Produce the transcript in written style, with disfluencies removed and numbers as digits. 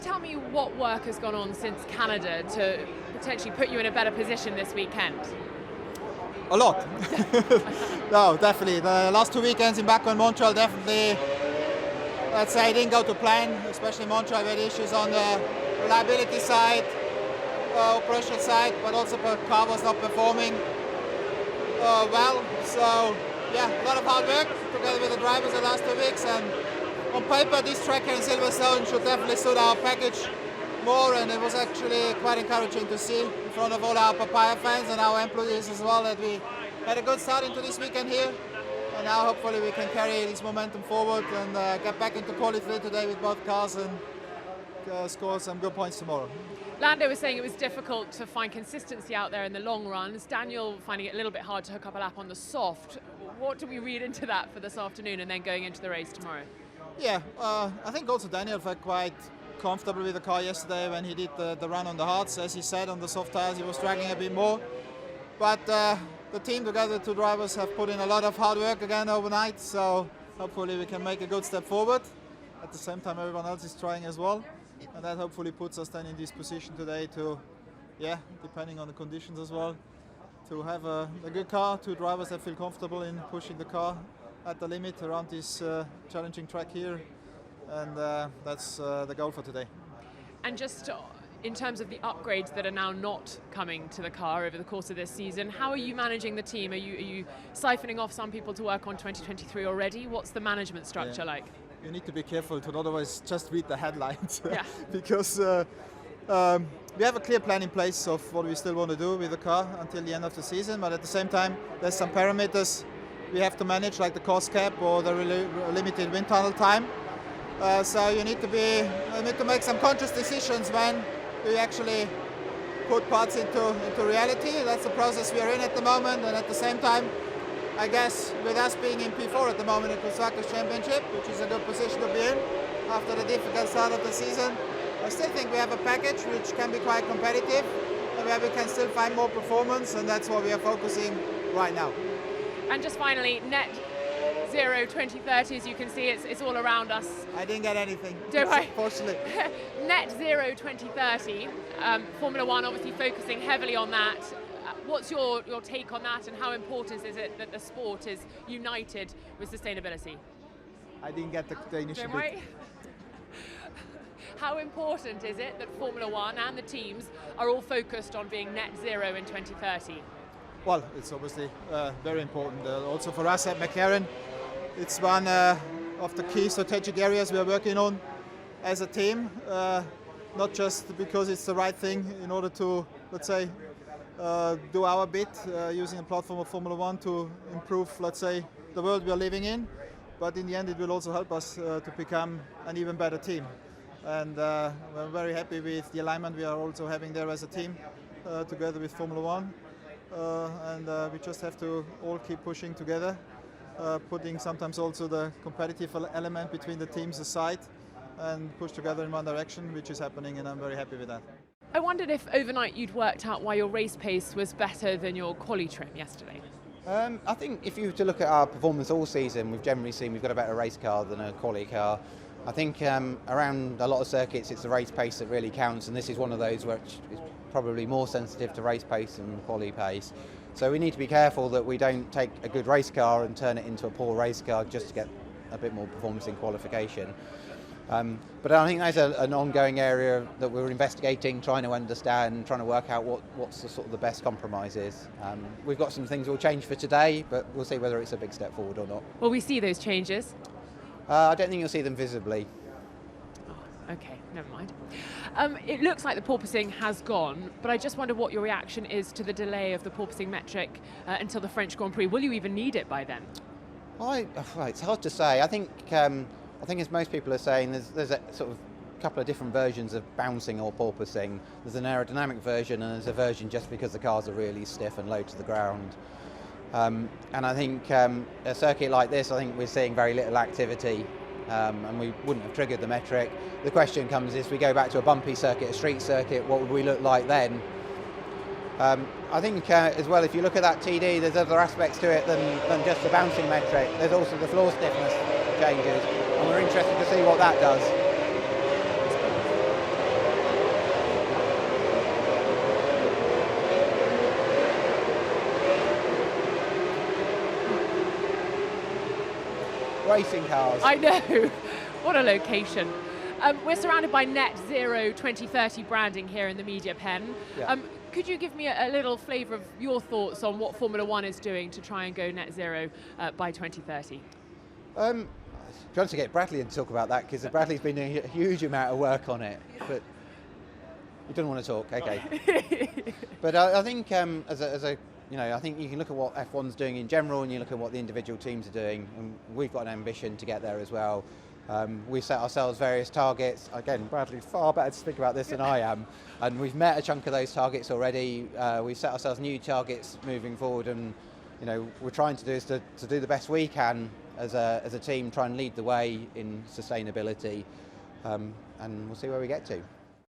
tell me what work has gone on since Canada to potentially put you in a better position this weekend? A lot. No, definitely. The last 2 weekends in Baku and Montreal definitely, let's say, didn't go to plan, especially Montreal. We had issues on the reliability side, operational side, but also the car was not performing well. So, yeah, a lot of hard work together with the drivers the last 2 weeks. And on paper, this track here in Silverstone should definitely suit our package more, and it was actually quite encouraging to see in front of all our Papaya fans and our employees as well that we had a good start into this weekend here, and now hopefully we can carry this momentum forward and get back into quali 3 today with both cars and score some good points tomorrow. Lando was saying it was difficult to find consistency out there in the long runs. Daniel finding it a little bit hard to hook up a lap on the soft. What do we read into that for this afternoon and then going into the race tomorrow? Yeah, I think also Daniel felt quite comfortable with the car yesterday when he did the run on the hards. As he said, on the soft tires he was struggling a bit more. But the team together, the two drivers, have put in a lot of hard work again overnight, so hopefully we can make a good step forward. At the same time everyone else is trying as well, and that hopefully puts us then in this position today to, yeah, depending on the conditions as well, to have a good car, two drivers that feel comfortable in pushing the car at the limit around this challenging track here. And that's the goal for today. And just in terms of the upgrades that are now not coming to the car over the course of this season, how are you managing the team? Are you siphoning off some people to work on 2023 already? What's the management structure like? You need to be careful to not always just read the headlines. Yeah. Because we have a clear plan in place of what we still want to do with the car until the end of the season, but at the same time there's some parameters we have to manage, like the cost cap or the limited wind tunnel time. So you need to make some conscious decisions when we actually put parts into reality. That's the process we are in at the moment, and at the same time, I guess with us being in P4 at the moment in Kusaku's Championship, which is a good position to be in after the difficult start of the season, I still think we have a package which can be quite competitive and where we can still find more performance, and that's what we are focusing right now. And just finally, net zero 2030, as you can see, it's all around us. I didn't get anything. Don't worry. Fortunately. Net zero 2030, Formula One obviously focusing heavily on that. What's your take on that, and how important is it that the sport is united with sustainability? I didn't get the initial Don't worry. How important is it that Formula One and the teams are all focused on being net zero in 2030? Well, it's obviously very important. Also for us at McLaren, it's one of the key strategic areas we are working on as a team, not just because it's the right thing in order to, let's say, do our bit using a platform of Formula One to improve, let's say, the world we are living in, but in the end it will also help us to become an even better team. And we're very happy with the alignment we are also having there as a team together with Formula One. And we just have to all keep pushing together, putting sometimes also the competitive element between the teams aside and push together in one direction, which is happening, and I'm very happy with that. I wondered if overnight you'd worked out why your race pace was better than your quali trim yesterday. I think if you were to look at our performance all season, we've generally seen we've got a better race car than a quali car. I think around a lot of circuits it's the race pace that really counts, and this is one of those which is probably more sensitive to race pace than quali pace. So we need to be careful that we don't take a good race car and turn it into a poor race car just to get a bit more performance in qualification. But I think that's an ongoing area that we're investigating, trying to understand, trying to work out what's the sort of the best compromise is. We've got some things we'll change for today, but we'll see whether it's a big step forward or not. Will we see those changes? I don't think you'll see them visibly. Oh, okay, never mind. It looks like the porpoising has gone, but I just wonder what your reaction is to the delay of the porpoising metric until the French Grand Prix. Will you even need it by then? It's hard to say. I think as most people are saying, there's a sort of couple of different versions of bouncing or porpoising. There's an aerodynamic version and there's a version just because the cars are really stiff and low to the ground. And I think a circuit like this, I think we're seeing very little activity, and we wouldn't have triggered the metric. The question comes, if we go back to a bumpy circuit, a street circuit, what would we look like then? I think as well, if you look at that TD, there's other aspects to it than just the bouncing metric. There's also the floor stiffness changes, and we're interested to see what that does. racing cars. I know. What a location. We're surrounded by Net Zero 2030 branding here in the media pen. Yeah. Could you give me a little flavour of your thoughts on what Formula One is doing to try and go net zero by 2030? I'm trying to get Bradley in to talk about that, because Bradley's been doing a huge amount of work on it, but he doesn't want to talk. Okay. But I think I think you can look at what F1's doing in general, and you look at what the individual teams are doing, and we've got an ambition to get there as well. We set ourselves various targets. Again, Bradley's far better to speak about this than I am, and we've met a chunk of those targets already. We've set ourselves new targets moving forward, and we're trying to do is to do the best we can as a team, try and lead the way in sustainability, and we'll see where we get to.